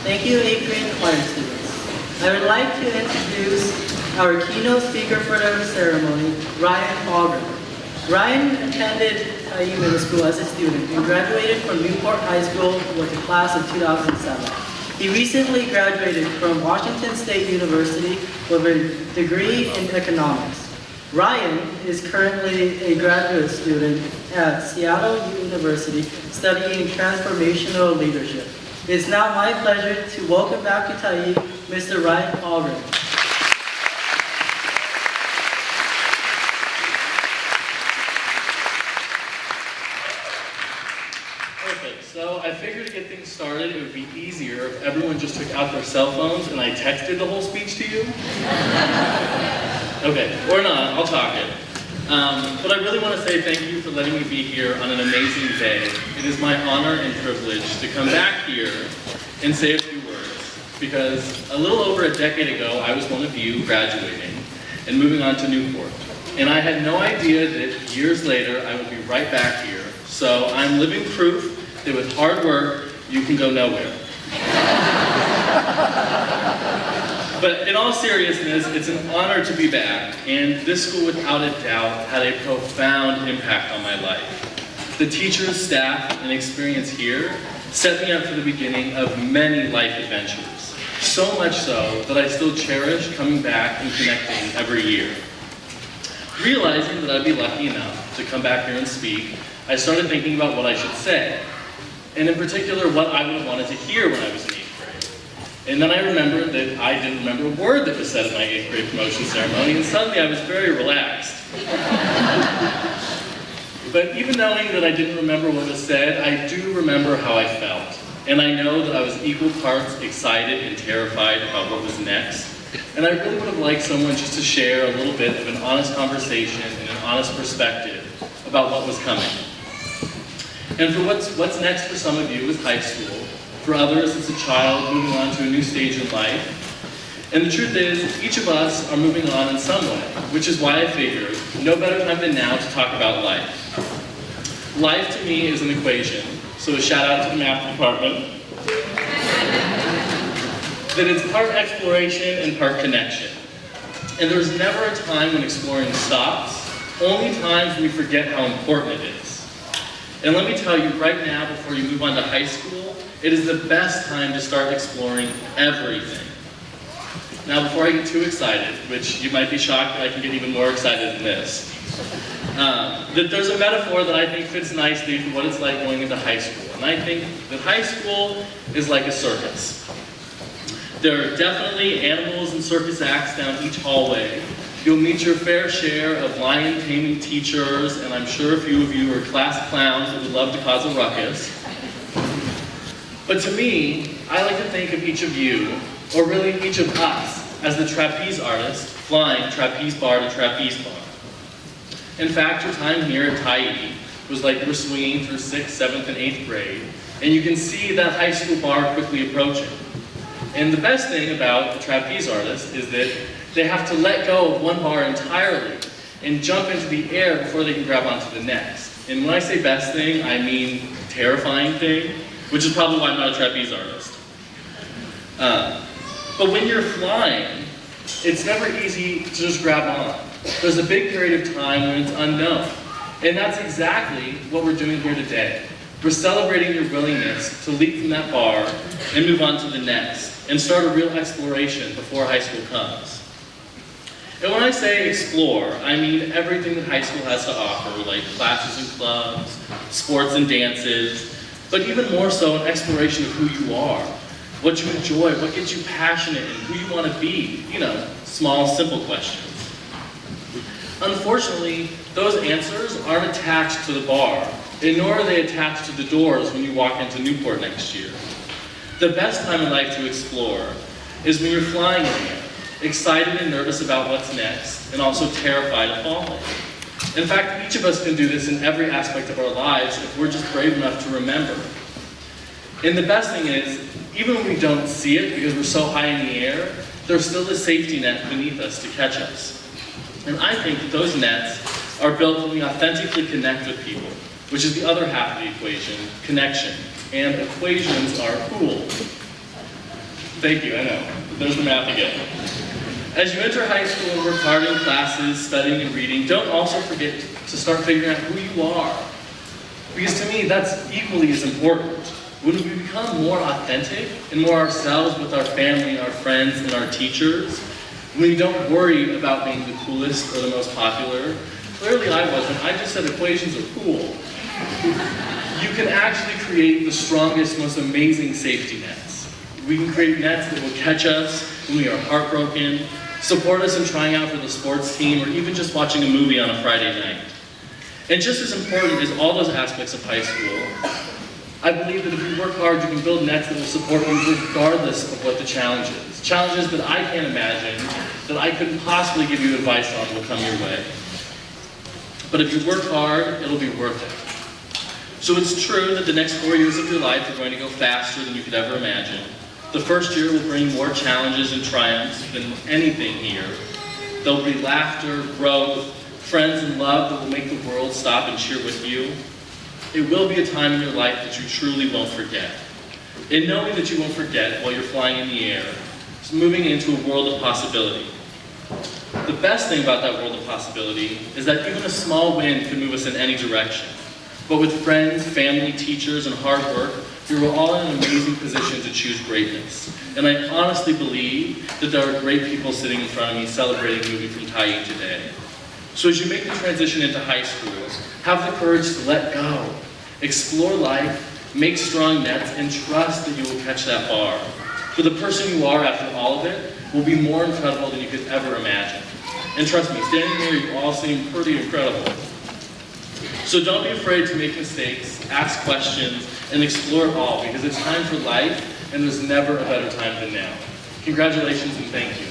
Thank you, 8th grade choir students. I would like to introduce our keynote speaker for the ceremony, Ryan Fallgren. Ryan attended Tyee Middle School as a student and graduated from Newport High School with the class of 2007. He recently graduated from Washington State University with a degree in economics. Ryan is currently a graduate student at Seattle University studying transformational leadership. It's now my pleasure to welcome back to Tyee, Mr. Ryan Fallgren. Perfect. So I figured to get things started, it would be easier if everyone just took out their cell phones and I texted the whole speech to you. Okay, or not, I'll talk it. But I really want to say thank you for letting me be here on an amazing day. It is my honor and privilege to come back here and say a few words, because a little over a decade ago, I was one of you graduating and moving on to Newport. And I had no idea that years later, I would be right back here. So I'm living proof that with hard work, you can go nowhere. But in all seriousness, it's an honor to be back, and this school, without a doubt, had a profound impact on my life. The teachers, staff, and experience here set me up for the beginning of many life adventures. So much so that I still cherish coming back and connecting every year. Realizing that I'd be lucky enough to come back here and speak, I started thinking about what I should say, and in particular, what I would have wanted to hear when I was in 8th grade. And then I remembered that I didn't remember a word that was said at my 8th grade promotion ceremony, and suddenly I was very relaxed. But even knowing that I didn't remember what was said, I do remember how I felt. And I know that I was equal parts excited and terrified about what was next. And I really would have liked someone just to share a little bit of an honest conversation and an honest perspective about what was coming. And for what's next for some of you is high school. For others, it's a child moving on to a new stage in life. And the truth is, each of us are moving on in some way, which is why I figured no better time than now to talk about life. Life to me is an equation, so a shout out to the math department, that it's part exploration and part connection. And there's never a time when exploring stops, only times when we forget how important it is. And let me tell you right now, before you move on to high school, it is the best time to start exploring everything. Now, before I get too excited, which you might be shocked that I can get even more excited than this, that there's a metaphor that I think fits nicely for what it's like going into high school. And I think that high school is like a circus. There are definitely animals and circus acts down each hallway. You'll meet your fair share of lion-taming teachers, and I'm sure a few of you are class clowns that would love to cause a ruckus. But to me, I like to think of each of you, or really each of us, as the trapeze artist flying trapeze bar to trapeze bar. In fact, your time here at Tyee was like you were swinging through 6th, 7th, and 8th grade, and you can see that high school bar quickly approaching. And the best thing about the trapeze artist is that they have to let go of one bar entirely and jump into the air before they can grab onto the next. And when I say best thing, I mean terrifying thing, which is probably why I'm not a trapeze artist. But when you're flying, it's never easy to just grab on. There's a big period of time when it's unknown. And that's exactly what we're doing here today. We're celebrating your willingness to leap from that bar and move on to the next, and start a real exploration before high school comes. And when I say explore, I mean everything that high school has to offer, like classes and clubs, sports and dances, but even more so an exploration of who you are, what you enjoy, what gets you passionate, and who you want to be. You know, small, simple questions. Unfortunately, those answers aren't attached to the bar, and nor are they attached to the doors when you walk into Newport next year. The best time in life to explore is when you're flying in the air, excited and nervous about what's next, and also terrified of falling. In fact, each of us can do this in every aspect of our lives if we're just brave enough to remember. And the best thing is, even when we don't see it because we're so high in the air, there's still a safety net beneath us to catch us. And I think that those nets are built when we authentically connect with people, which is the other half of the equation, connection. And equations are cool. Thank you, I know. There's the math again. As you enter high school and work hard in classes, studying and reading, don't also forget to start figuring out who you are. Because to me, that's equally as important. When we become more authentic and more ourselves with our family, our friends, and our teachers, when we don't worry about being the coolest or the most popular, clearly I wasn't, I just said equations are cool. You can actually create the strongest, most amazing safety nets. We can create nets that will catch us when we are heartbroken, support us in trying out for the sports team, or even just watching a movie on a Friday night. And just as important as all those aspects of high school, I believe that if you work hard, you can build nets that will support you regardless of what the challenge is. Challenges that I can't imagine, that I couldn't possibly give you advice on will come your way. But if you work hard, it'll be worth it. So it's true that the next 4 years of your life are going to go faster than you could ever imagine. The first year will bring more challenges and triumphs than anything here. There'll be laughter, growth, friends and love that will make the world stop and cheer with you. It will be a time in your life that you truly won't forget. And knowing that you won't forget while you're flying in the air is moving into a world of possibility. The best thing about that world of possibility is that even a small wind can move us in any direction. But with friends, family, teachers, and hard work, you're all in an amazing position to choose greatness. And I honestly believe that there are great people sitting in front of me celebrating moving from Tyee today. So as you make the transition into high school, have the courage to let go, explore life, make strong nets, and trust that you will catch that bar. For the person you are after all of it will be more incredible than you could ever imagine. And trust me, standing here, you all seem pretty incredible. So don't be afraid to make mistakes, ask questions, and explore it all, because it's time for life, and there's never a better time than now. Congratulations and thank you.